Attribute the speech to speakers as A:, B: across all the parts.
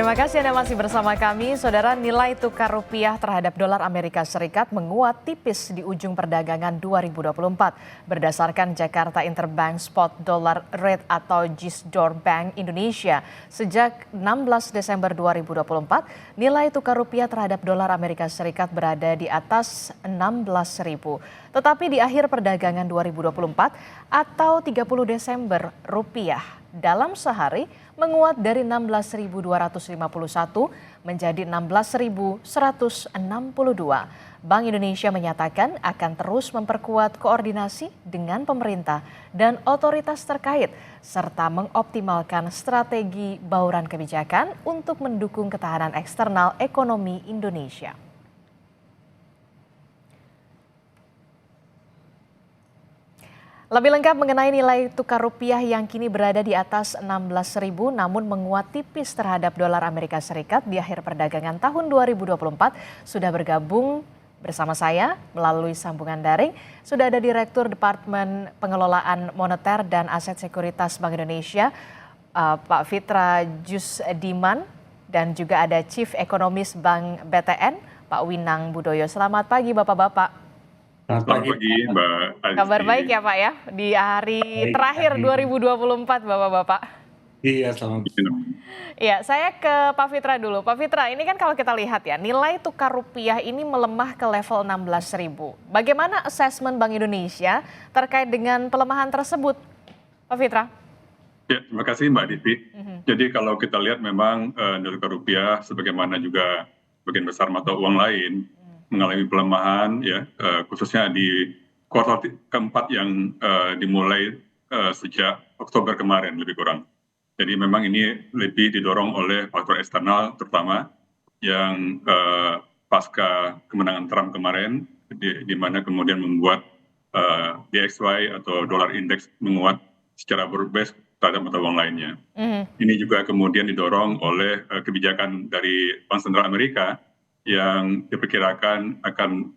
A: Terima kasih Anda masih bersama kami. Saudara, nilai tukar rupiah terhadap dolar Amerika Serikat menguat tipis di ujung perdagangan 2024. Berdasarkan Jakarta Interbank Spot Dollar Rate atau JISDOR Bank Indonesia, sejak 16 Desember 2024, nilai tukar rupiah terhadap dolar Amerika Serikat berada di atas 16.000. Tetapi di akhir perdagangan 2024 atau 30 Desember, rupiah dalam sehari menguat dari 16.251 menjadi 16.162. Bank Indonesia menyatakan akan terus memperkuat koordinasi dengan pemerintah dan otoritas terkait serta mengoptimalkan strategi bauran kebijakan untuk mendukung ketahanan eksternal ekonomi Indonesia. Lebih lengkap mengenai nilai tukar rupiah yang kini berada di atas 16.000 namun menguat tipis terhadap dolar Amerika Serikat di akhir perdagangan tahun 2024 sudah bergabung bersama saya melalui sambungan daring. Sudah ada Direktur Departemen Pengelolaan Moneter dan Aset Sekuritas Bank Indonesia, Pak Fitra Jusdiman, dan juga ada Chief Ekonomis Bank BTN, Pak Winang Budoyo. Selamat pagi Bapak-Bapak.
B: Selamat pagi Mbak Adisti.
A: Kabar baik ya Pak ya, di hari terakhir 2024 Bapak-Bapak.
C: Iya, selamat.
A: Iya, saya ke Pak Fitra dulu. Pak Fitra, ini kan kalau kita lihat ya, nilai tukar rupiah ini melemah ke level 16.000. Bagaimana asesmen Bank Indonesia terkait dengan pelemahan tersebut, Pak Fitra?
B: Ya, terima kasih Mbak Adisti. Jadi kalau kita lihat memang nilai tukar rupiah sebagaimana juga bagian besar mata uang lain mengalami pelemahan ya, khususnya di kuartal keempat yang dimulai sejak Oktober kemarin lebih kurang. Jadi memang ini lebih didorong oleh faktor eksternal terutama yang pasca kemenangan Trump kemarin, di mana kemudian membuat DXY atau dollar index menguat secara broad-based terhadap mata uang lainnya. Ini juga kemudian didorong oleh kebijakan dari Bank Sentral Amerika yang diperkirakan akan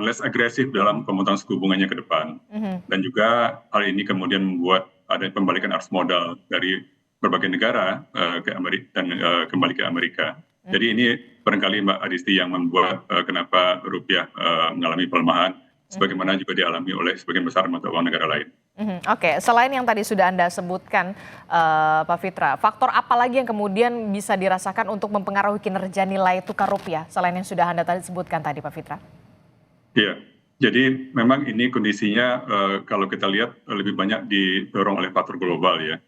B: less agresif dalam pemotongan suku bunganya ke depan. Dan juga hal ini kemudian membuat ada pembalikan arus modal dari berbagai negara ke Amerika dan kembali ke Amerika. Jadi ini barangkali Mbak Adisti yang membuat kenapa rupiah mengalami pelemahan, sebagaimana juga dialami oleh sebagian besar mata uang negara lain.
A: Oke, selain yang tadi sudah Anda sebutkan, Pak Fitra, faktor apa lagi yang kemudian bisa dirasakan untuk mempengaruhi kinerja nilai tukar rupiah selain yang sudah Anda tadi sebutkan tadi, Pak Fitra?
B: Iya, jadi memang ini kondisinya kalau kita lihat lebih banyak didorong oleh faktor global ya.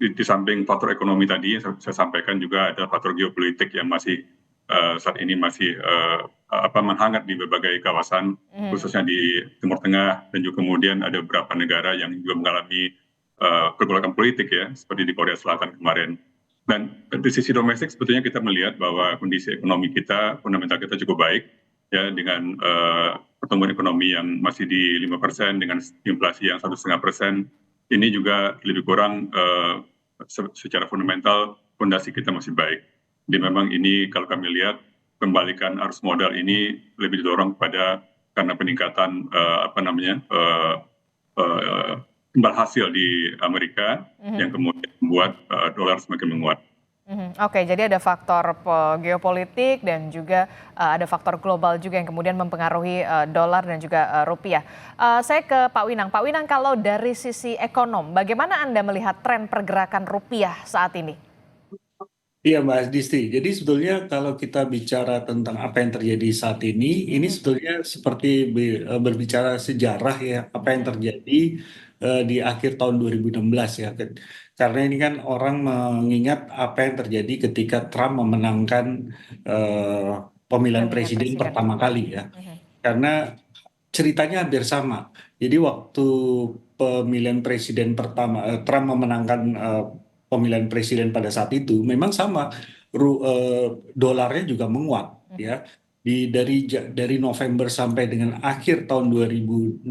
B: Di samping faktor ekonomi tadi yang saya sampaikan juga ada faktor geopolitik yang masih saat ini masih menghangat di berbagai kawasan, khususnya di Timur Tengah, dan juga kemudian ada beberapa negara yang juga mengalami pergolakan politik ya, seperti di Korea Selatan kemarin. Dan di sisi domestik sebetulnya kita melihat bahwa kondisi ekonomi kita, fundamental kita cukup baik, ya, dengan pertumbuhan ekonomi yang masih di 5% dengan inflasi yang 1,5%. Ini juga lebih kurang secara fundamental fondasi kita masih baik. Jadi memang ini kalau kami lihat pembalikan arus modal ini lebih didorong karena peningkatan imbal hasil di Amerika yang kemudian membuat dolar semakin menguat.
A: Oke, jadi ada faktor geopolitik dan juga ada faktor global juga yang kemudian mempengaruhi dolar dan juga rupiah. Saya ke Pak Winang. Pak Winang, kalau dari sisi ekonom, bagaimana Anda melihat tren pergerakan rupiah saat ini?
C: Iya, Mbak Disti. Jadi sebetulnya kalau kita bicara tentang apa yang terjadi saat ini sebetulnya seperti berbicara sejarah ya, apa yang terjadi di akhir tahun 2016 ya. Karena ini kan orang mengingat apa yang terjadi ketika Trump memenangkan pemilihan presiden pertama kali ya. Karena ceritanya hampir sama. Jadi waktu pemilihan presiden pertama, Trump memenangkan pemilihan presiden pada saat itu, memang sama, dolarnya juga menguat ya. Dari November sampai dengan akhir tahun 2016,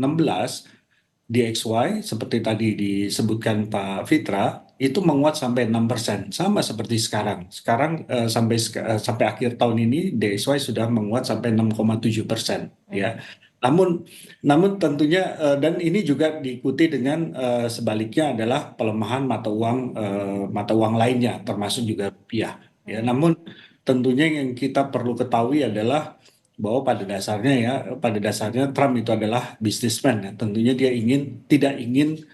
C: DXY seperti tadi disebutkan Pak Fitra itu menguat sampai 6%, sama seperti sekarang. Sekarang sampai akhir tahun ini DXY sudah menguat sampai 6,7% ya. Namun namun tentunya dan ini juga diikuti dengan sebaliknya adalah pelemahan mata uang lainnya termasuk juga rupiah ya. Namun tentunya yang kita perlu ketahui adalah bahwa pada dasarnya Trump itu adalah bisnismen ya. Tentunya dia tidak ingin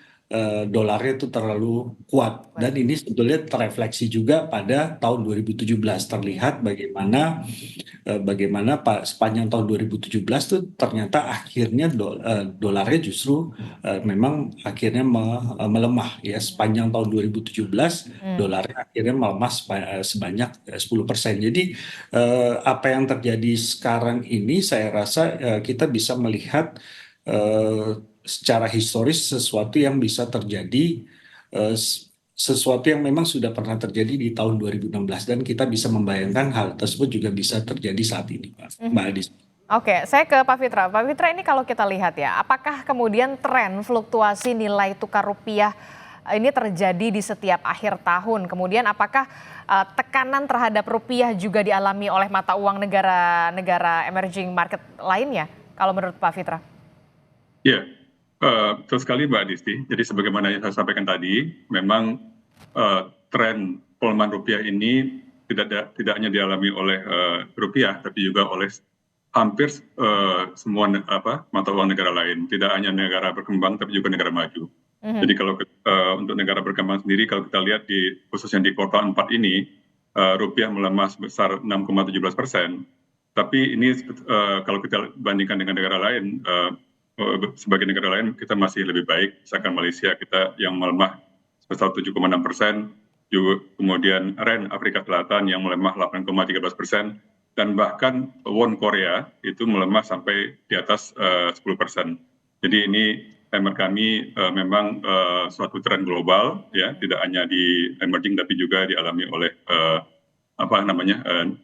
C: dolarnya itu terlalu kuat dan ini sebetulnya terefleksi juga pada tahun 2017 terlihat bagaimana sepanjang tahun 2017 tuh ternyata akhirnya dolarnya justru memang akhirnya melemah ya sepanjang tahun 2017 dolarnya akhirnya melemah sebanyak 10%. Jadi apa yang terjadi sekarang ini saya rasa kita bisa melihat secara historis sesuatu yang bisa terjadi eh, sesuatu yang memang sudah pernah terjadi di tahun 2016 dan kita bisa membayangkan hal tersebut juga bisa terjadi saat ini, Mbak Adis.
A: Oke, saya ke Pak Fitra. Pak Fitra, ini kalau kita lihat ya, apakah kemudian tren fluktuasi nilai tukar rupiah ini terjadi di setiap akhir tahun? Kemudian apakah tekanan terhadap rupiah juga dialami oleh mata uang negara-negara emerging market lainnya? Kalau menurut Pak Fitra?
B: Ya, betul sekali Mbak Adisti. Jadi sebagaimana yang saya sampaikan tadi, memang tren pelemahan rupiah ini tidak hanya dialami oleh rupiah, tapi juga oleh hampir semua mata uang negara lain. Tidak hanya negara berkembang, tapi juga negara maju. Jadi kalau untuk negara berkembang sendiri, kalau kita lihat khususnya di kuartal 4 ini, rupiah melemah sebesar 6,17%. Tapi ini kalau kita bandingkan dengan negara lain, sebagai negara lain kita masih lebih baik. Misalkan Malaysia kita yang melemah sebesar 7,6%, juga kemudian Rand Afrika Selatan yang melemah 8,13%, dan bahkan won Korea itu melemah sampai di atas 10%. Jadi ini menurut kami memang suatu tren global, ya, tidak hanya di emerging tapi juga dialami oleh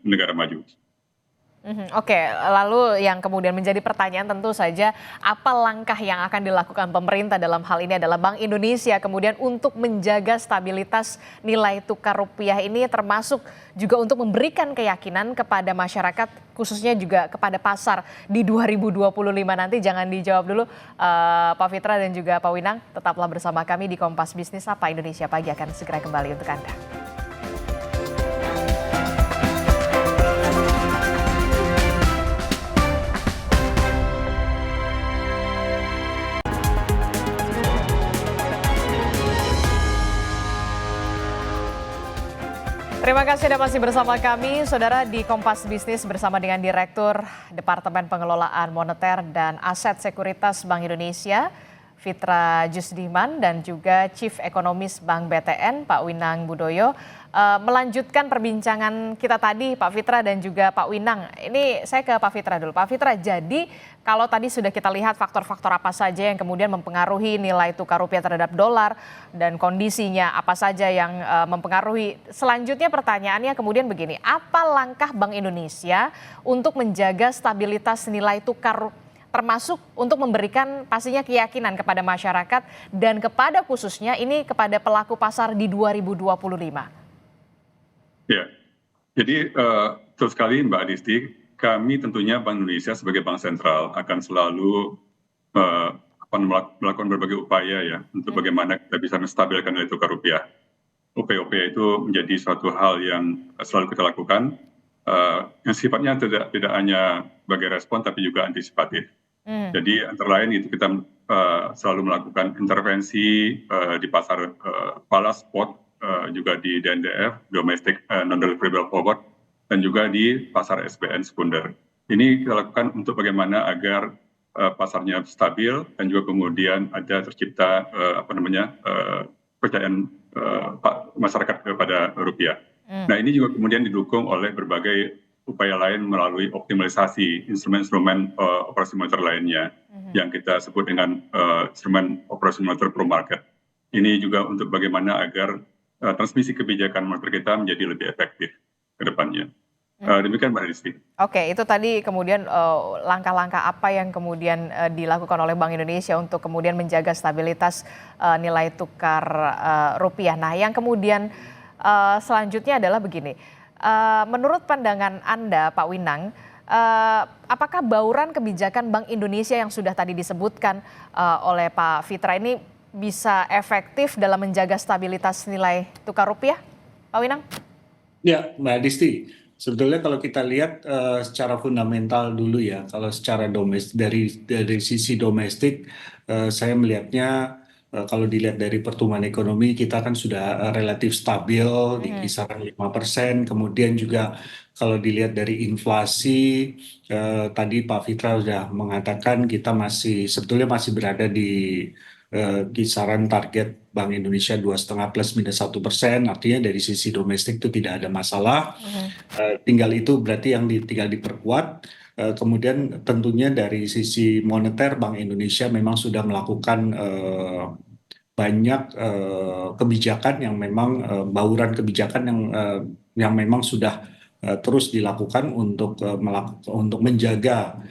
B: negara maju.
A: Oke, lalu yang kemudian menjadi pertanyaan tentu saja apa langkah yang akan dilakukan pemerintah dalam hal ini adalah Bank Indonesia kemudian untuk menjaga stabilitas nilai tukar rupiah ini termasuk juga untuk memberikan keyakinan kepada masyarakat khususnya juga kepada pasar di 2025 nanti. Jangan dijawab dulu Pak Fitra dan juga Pak Winang, tetaplah bersama kami di Kompas Bisnis. Sapa Indonesia Pagi akan segera kembali untuk Anda. Terima kasih Anda masih bersama kami, Saudara, di Kompas Bisnis bersama dengan Direktur Departemen Pengelolaan Moneter dan Aset Sekuritas Bank Indonesia, Fitra Jusdiman, dan juga Chief Ekonomis Bank BTN, Pak Winang Budoyo. Melanjutkan perbincangan kita tadi, Pak Fitra dan juga Pak Winang. Ini saya ke Pak Fitra dulu. Pak Fitra, jadi kalau tadi sudah kita lihat faktor-faktor apa saja yang kemudian mempengaruhi nilai tukar rupiah terhadap dolar dan kondisinya apa saja yang mempengaruhi. Selanjutnya pertanyaannya kemudian begini, apa langkah Bank Indonesia untuk menjaga stabilitas nilai tukar termasuk untuk memberikan pastinya keyakinan kepada masyarakat dan kepada khususnya ini kepada pelaku pasar di 2025?
B: Ya, jadi betul sekali Mbak Adisti, kami tentunya Bank Indonesia sebagai bank sentral akan selalu melakukan berbagai upaya ya untuk bagaimana kita bisa menstabilkan nilai tukar rupiah. Upaya-upaya itu menjadi suatu hal yang selalu kita lakukan, yang sifatnya tidak hanya sebagai respon tapi juga antisipatif. Jadi antara lain itu kita selalu melakukan intervensi di pasar falas spot, juga di DNDF, Domestic Non-Deliverable Forward, dan juga di pasar SBN sekunder. Ini kita lakukan untuk bagaimana agar pasarnya stabil dan juga kemudian ada tercipta kepercayaan masyarakat kepada rupiah. Nah ini juga kemudian didukung oleh berbagai upaya lain melalui optimalisasi instrumen-instrumen operasi moneter lainnya yang kita sebut dengan instrumen operasi moneter pro market. Ini juga untuk bagaimana agar transmisi kebijakan moneter kita menjadi lebih efektif ke depannya. Demikian Mbak Adisti.
A: Oke, itu tadi kemudian langkah-langkah apa yang kemudian dilakukan oleh Bank Indonesia untuk kemudian menjaga stabilitas nilai tukar rupiah. Nah, yang kemudian selanjutnya adalah begini. Menurut pandangan Anda, Pak Winang, apakah bauran kebijakan Bank Indonesia yang sudah tadi disebutkan oleh Pak Fitra ini bisa efektif dalam menjaga stabilitas nilai tukar rupiah, Pak Winang?
C: Ya, Mbak Disti, sebetulnya kalau kita lihat secara fundamental dulu ya, kalau secara domestik dari sisi domestik, saya melihatnya kalau dilihat dari pertumbuhan ekonomi kita kan sudah relatif stabil di kisaran 5%. Kemudian juga kalau dilihat dari inflasi, tadi Pak Fitra sudah mengatakan kita sebetulnya masih berada di kisaran target Bank Indonesia 2,5 plus minus 1%, artinya dari sisi domestik itu tidak ada masalah. Tinggal itu berarti yang tinggal diperkuat. Kemudian tentunya dari sisi moneter Bank Indonesia memang sudah melakukan banyak kebijakan yang memang bauran kebijakan yang memang sudah terus dilakukan untuk menjaga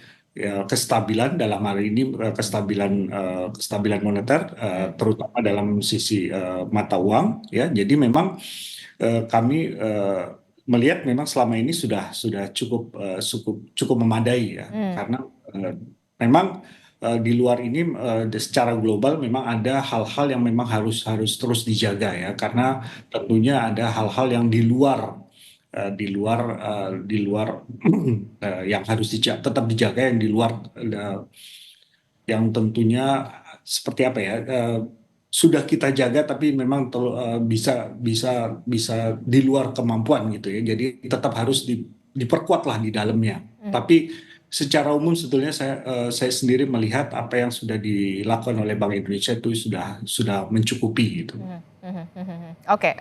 C: kestabilan, dalam hal ini kestabilan moneter, terutama dalam sisi mata uang, ya. Jadi memang kami melihat memang selama ini sudah cukup memadai, ya, karena memang di luar ini secara global memang ada hal-hal yang memang harus terus dijaga, ya, karena tentunya ada hal-hal yang di luar yang harus tetap dijaga, yang di luar yang tentunya seperti apa ya, sudah kita jaga tapi memang bisa di luar kemampuan gitu, ya. Jadi tetap harus diperkuat lah di dalamnya. Tapi secara umum sebetulnya saya sendiri melihat apa yang sudah dilakukan oleh Bank Indonesia itu sudah mencukupi gitu.
A: Oke,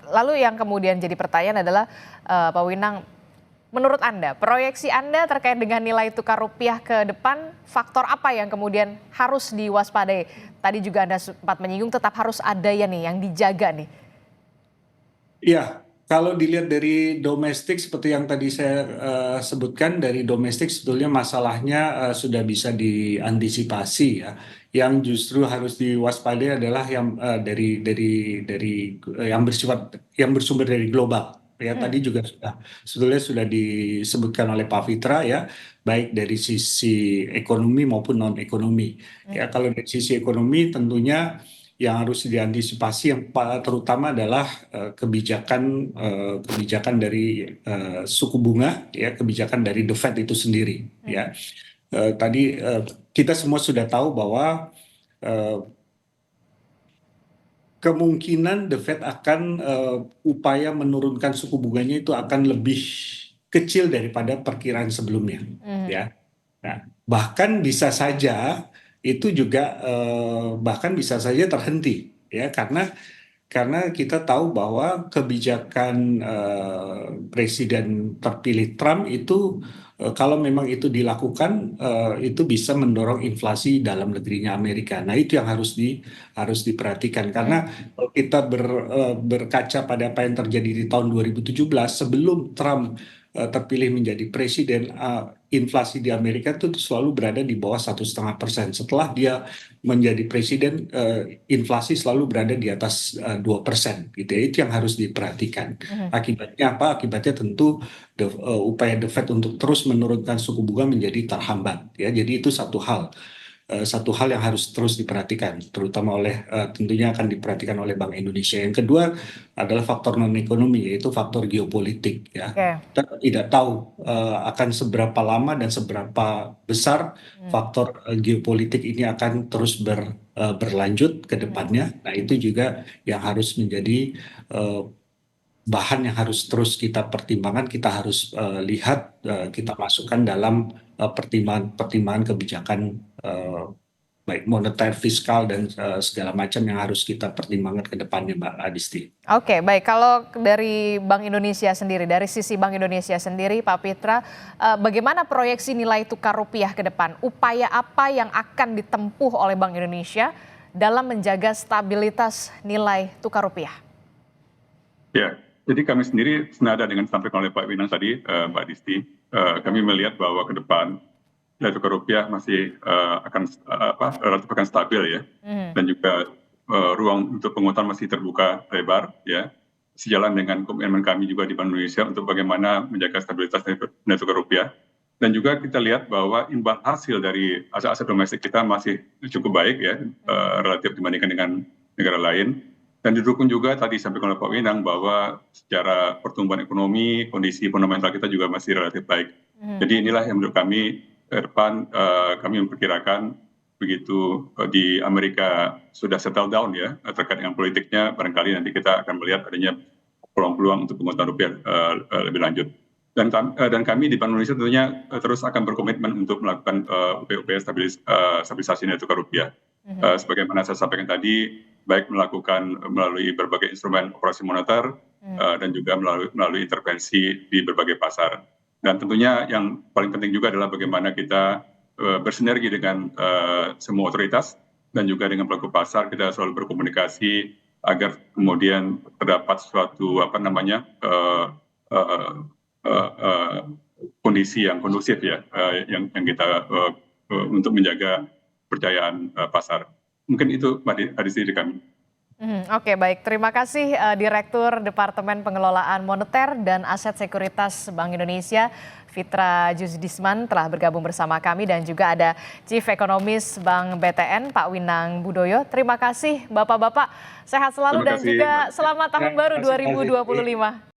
A: lalu yang kemudian jadi pertanyaan adalah Pak Winang, menurut Anda, proyeksi Anda terkait dengan nilai tukar rupiah ke depan, faktor apa yang kemudian harus diwaspadai? Tadi juga Anda sempat menyinggung tetap harus ada ya nih yang dijaga nih.
C: Iya, kalau dilihat dari domestik seperti yang tadi saya sebutkan, dari domestik sebetulnya masalahnya sudah bisa diantisipasi, ya. Yang justru harus diwaspadai adalah yang yang bersumber dari global. Ya, tadi juga sebetulnya sudah disebutkan oleh Pak Fitra, ya, baik dari sisi ekonomi maupun non ekonomi. Ya, kalau dari sisi ekonomi tentunya yang harus diantisipasi yang terutama adalah kebijakan dari suku bunga, ya, kebijakan dari The Fed itu sendiri, ya. Tadi kita semua sudah tahu bahwa kemungkinan The Fed akan upaya menurunkan suku bunganya itu akan lebih kecil daripada perkiraan sebelumnya, ya. Nah, bahkan bisa saja itu juga bahkan bisa saja terhenti, ya, karena kita tahu bahwa kebijakan Presiden terpilih Trump itu kalau memang itu dilakukan itu bisa mendorong inflasi dalam negerinya Amerika. Nah, itu yang harus diperhatikan, karena kalau kita berkaca pada apa yang terjadi di tahun 2017 sebelum Trump terpilih menjadi presiden, inflasi di Amerika itu selalu berada di bawah 1,5%. Setelah dia menjadi presiden, inflasi selalu berada di atas 2%, gitu, ya. Itu yang harus diperhatikan. Akibatnya apa? Akibatnya tentu upaya The Fed untuk terus menurunkan suku bunga menjadi terhambat, ya. Jadi itu satu hal yang harus terus diperhatikan, terutama tentunya akan diperhatikan oleh Bank Indonesia. Yang kedua adalah faktor non ekonomi, yaitu faktor geopolitik, ya. Kita tidak tahu akan seberapa lama dan seberapa besar faktor geopolitik ini akan terus berlanjut ke depannya. Nah, itu juga yang harus menjadi bahan yang harus terus kita pertimbangkan, kita harus lihat, kita masukkan dalam pertimbangan kebijakan baik moneter, fiskal, dan segala macam yang harus kita pertimbangkan ke depannya, Mbak Adisti.
A: Oke, baik. Kalau dari Bank Indonesia sendiri, dari sisi Bank Indonesia sendiri, Pak Fitra, bagaimana proyeksi nilai tukar rupiah ke depan? Upaya apa yang akan ditempuh oleh Bank Indonesia dalam menjaga stabilitas nilai tukar rupiah?
B: Ya, jadi kami sendiri senada dengan disampaikan oleh Pak Winang tadi, Mbak Disti, kami melihat bahwa ke depan nilai tukar rupiah masih relatif akan stabil, ya, dan juga ruang untuk penguatan masih terbuka lebar, ya, sejalan dengan komitmen kami juga di Bank Indonesia untuk bagaimana menjaga stabilitas nilai tukar rupiah. Dan juga kita lihat bahwa imbal hasil dari aset-aset domestik kita masih cukup baik ya, relatif dibandingkan dengan negara lain. Dan didukung juga tadi sampaikan oleh Pak Winang bahwa secara pertumbuhan ekonomi, kondisi fundamental kita juga masih relatif baik. Jadi inilah yang menurut kami ke depan kami memperkirakan begitu di Amerika sudah settle down ya terkait dengan politiknya, barangkali nanti kita akan melihat adanya peluang-peluang untuk penguatan rupiah lebih lanjut. Dan kami di Bank Indonesia tentunya terus akan berkomitmen untuk melakukan upaya-upaya stabilisasi nilai tukar rupiah. Sebagaimana saya sampaikan tadi, baik melakukan melalui berbagai instrumen operasi moneter dan juga melalui intervensi di berbagai pasar. Dan tentunya yang paling penting juga adalah bagaimana kita bersinergi dengan semua otoritas dan juga dengan pelaku pasar, kita selalu berkomunikasi agar kemudian terdapat suatu kondisi yang kondusif ya, yang kita untuk menjaga kepercayaan pasar. Mungkin itu Mbak Adisti dari kami.
A: Oke, baik. Terima kasih Direktur Departemen Pengelolaan Moneter dan Aset Sekuritas Bank Indonesia, Fitra Jusdisman telah bergabung bersama kami, dan juga ada Chief Ekonomis Bank BTN, Pak Winang Budoyo. Terima kasih Bapak-Bapak, sehat selalu dan juga selamat tahun baru 2025.